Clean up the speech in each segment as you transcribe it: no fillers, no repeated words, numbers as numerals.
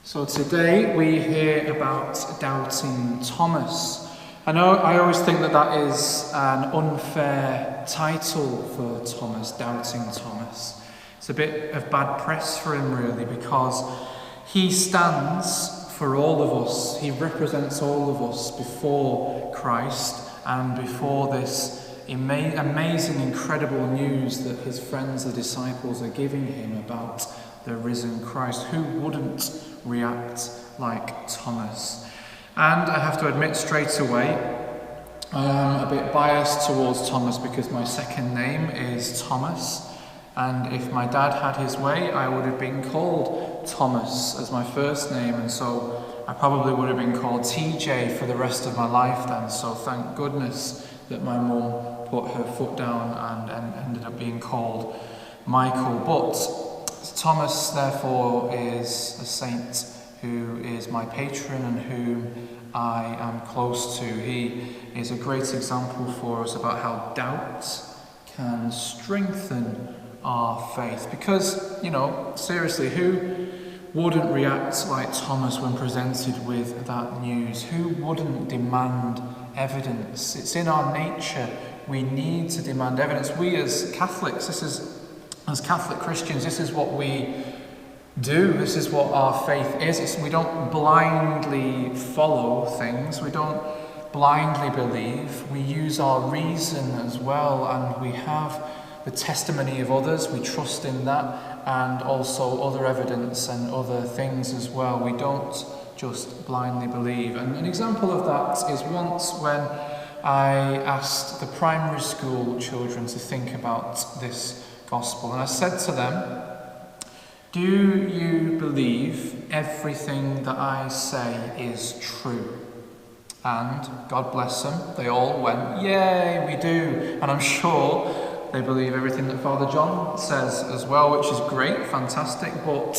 So today we hear about doubting Thomas. I always think that is an unfair title for Thomas, doubting Thomas. It's a bit of bad press for him really, because he stands for all of us. He represents all of us before Christ and before this amazing, incredible news that his friends, the disciples, are giving him about the risen Christ. Who wouldn't react like Thomas? And I have to admit straight away, I am a bit biased towards Thomas because my second name is Thomas, and if my dad had his way, I would have been called Thomas as my first name, and so I probably would have been called TJ for the rest of my life then. So thank goodness that my mum put her foot down and ended up being called Michael. But Thomas, therefore, is a saint who is my patron and whom I am close to. He is a great example for us about how doubt can strengthen our faith. Because, seriously, who wouldn't react like Thomas when presented with that news? Who wouldn't demand evidence? It's in our nature. We need to demand evidence. We as Catholics, as Catholic Christians, this is what we do. This is what our faith is. We don't blindly follow things. We don't blindly believe. We use our reason as well, and we have the testimony of others. We trust in that, and also other evidence and other things as well. We don't just blindly believe. And an example of that is once when I asked the primary school children to think about this gospel, and I said to them, do you believe everything that I say is true? And God bless them, they all went, yay, we do. And I'm sure they believe everything that Father John says as well, which is great, fantastic. But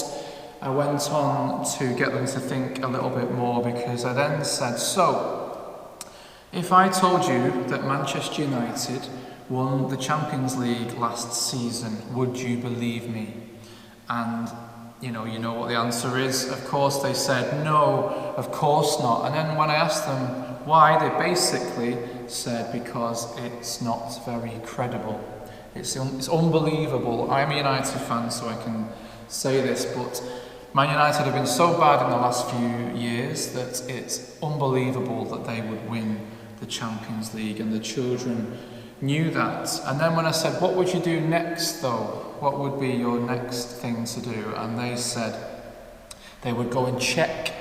I went on to get them to think a little bit more, because I then said, so if I told you that Manchester United won the Champions League last season, would you believe me? And you know what the answer is. Of course they said, no, of course not. And then when I asked them why, they basically said, because it's not very credible. It's unbelievable. I'm a United fan, so I can say this, but Man United have been so bad in the last few years that it's unbelievable that they would win the Champions League, and the children knew that. And then when I said, what would you do next though? What would be your next thing to do? And they said they would go and check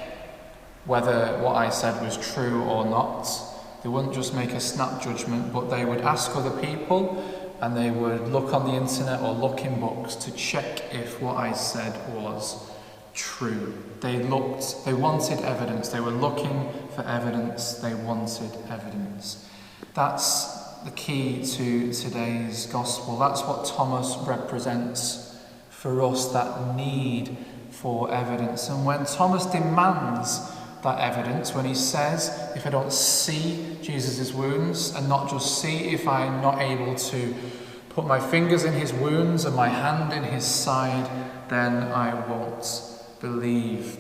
whether what I said was true or not. They wouldn't just make a snap judgment, but they would ask other people, and they would look on the internet or look in books to check if what I said was true. They wanted evidence. They were looking for evidence. They wanted evidence. That's the key to today's gospel. That's what Thomas represents for us, that need for evidence. And when Thomas demands that evidence, when he says, if I don't see Jesus' wounds, and not just see, if I'm not able to put my fingers in his wounds and my hand in his side, then I won't believe.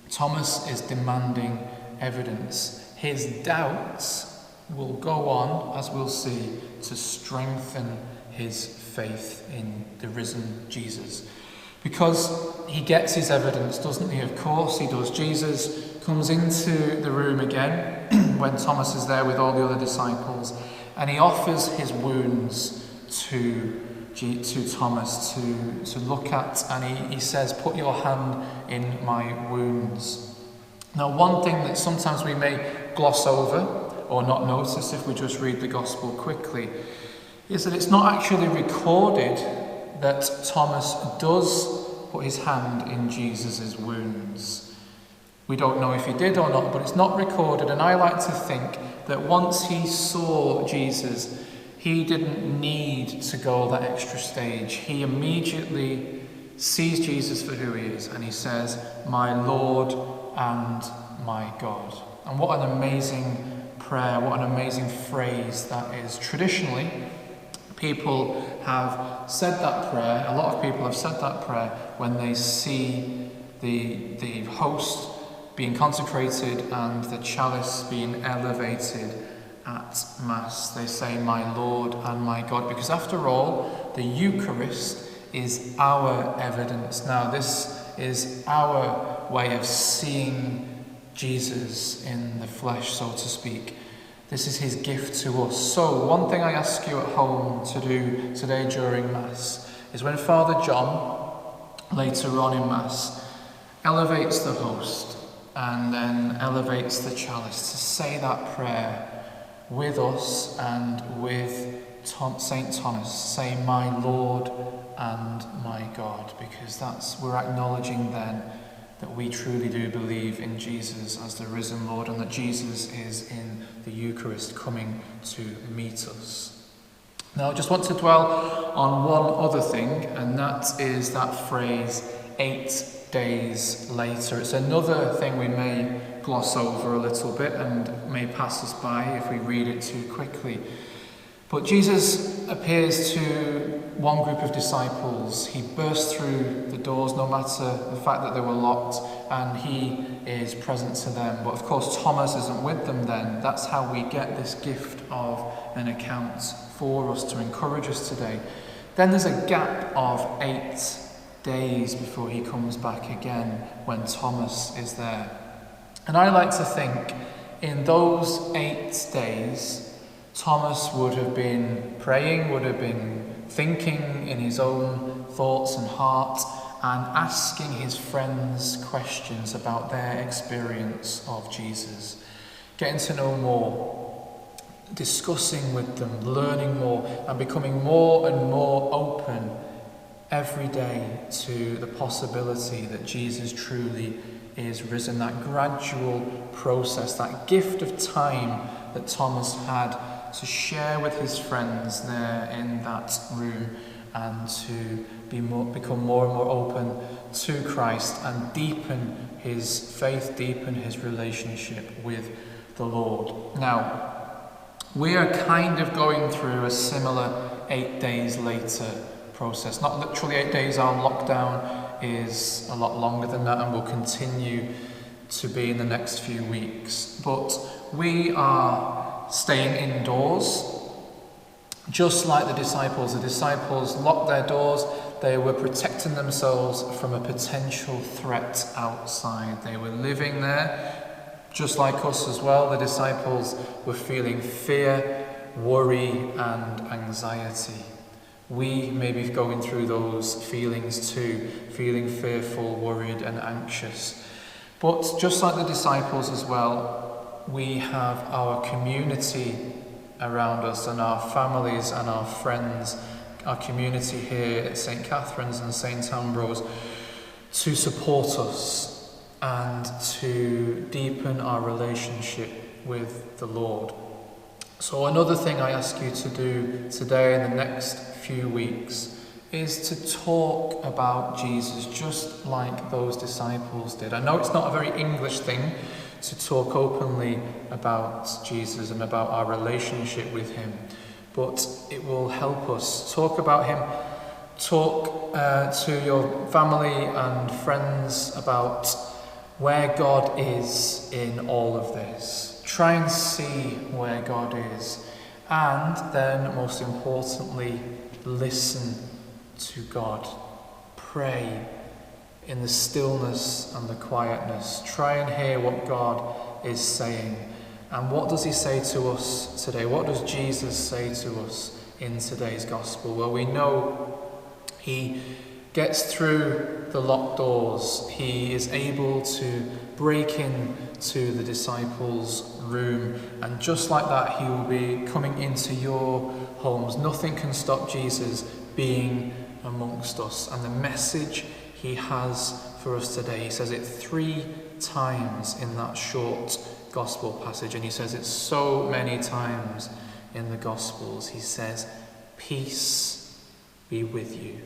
Thomas is demanding evidence. His doubts will go on, as we'll see, to strengthen his faith in the risen Jesus. Because he gets his evidence, doesn't he? Of course he does. Jesus comes into the room again when Thomas is there with all the other disciples, and he offers his wounds to Thomas to look at, and he says, put your hand in my wounds. Now, one thing that sometimes we may gloss over or not notice if we just read the gospel quickly is that it's not actually recorded that Thomas does put his hand in Jesus' wounds. We don't know if he did or not, but it's not recorded, and I like to think that once he saw Jesus, he didn't need to go that extra stage. He immediately sees Jesus for who he is, and he says, my Lord and my God. And what an amazing prayer, what an amazing phrase that is. Traditionally, people have said that prayer, a lot of people have said that prayer when they see the host being consecrated and the chalice being elevated at Mass. They say, "My Lord and my God," because after all, the Eucharist is our evidence. Now, this is our way of seeing Jesus in the flesh, so to speak. This is his gift to us. So, one thing I ask you at home to do today during Mass is when Father John, later on in Mass, elevates the host and then elevates the chalice, to say that prayer with us and with St. Thomas. Say, "My Lord and my God," because we're acknowledging then that we truly do believe in Jesus as the risen Lord, and that Jesus is in the Eucharist coming to meet us. Now, I just want to dwell on one other thing, and that is that phrase, 8 days later. It's another thing we may gloss over a little bit and may pass us by if we read it too quickly. But Jesus appears to one group of disciples. He bursts through the doors, no matter the fact that they were locked, and he is present to them. But of course, Thomas isn't with them then. That's how we get this gift of an account for us to encourage us today. Then there's a gap of 8 days before he comes back again, when Thomas is there. And I like to think in those 8 days, Thomas would have been praying, would have been thinking in his own thoughts and heart, and asking his friends questions about their experience of Jesus, getting to know more, discussing with them, learning more, and becoming more and more open every day to the possibility that Jesus truly is risen. That gradual process, that gift of time that Thomas had to share with his friends there in that room, and to become more and more open to Christ and deepen his faith, deepen his relationship with the Lord. Now, we are kind of going through a similar 8 days later process. Not literally 8 days, our lockdown is a lot longer than that and will continue to be in the next few weeks. But we are staying indoors, just like the disciples. The disciples locked their doors. They were protecting themselves from a potential threat outside. They were living there, just like us as well. The disciples were feeling fear, worry, and anxiety. We may be going through those feelings too, feeling fearful, worried, and anxious. But just like the disciples as well, we have our community around us, and our families and our friends, our community here at St. Catherine's and St. Ambrose, to support us and to deepen our relationship with the Lord. So another thing I ask you to do today in the next few weeks is to talk about Jesus just like those disciples did. I know it's not a very English thing to talk openly about Jesus and about our relationship with him, but it will help us. Talk about him. Talk to your family and friends about where God is in all of this. Try and see where God is. And then, most importantly, listen to God. Pray in the stillness and the quietness. Try and hear what God is saying. And what does he say to us today? What does Jesus say to us in today's gospel? Well, we know he gets through the locked doors. He is able to break into the disciples' room, and just like that, he will be coming into your homes. Nothing can stop Jesus being amongst us. And the message he has for us today, he says it 3 times in that short gospel passage, and he says it so many times in the gospels. He says, "Peace be with you."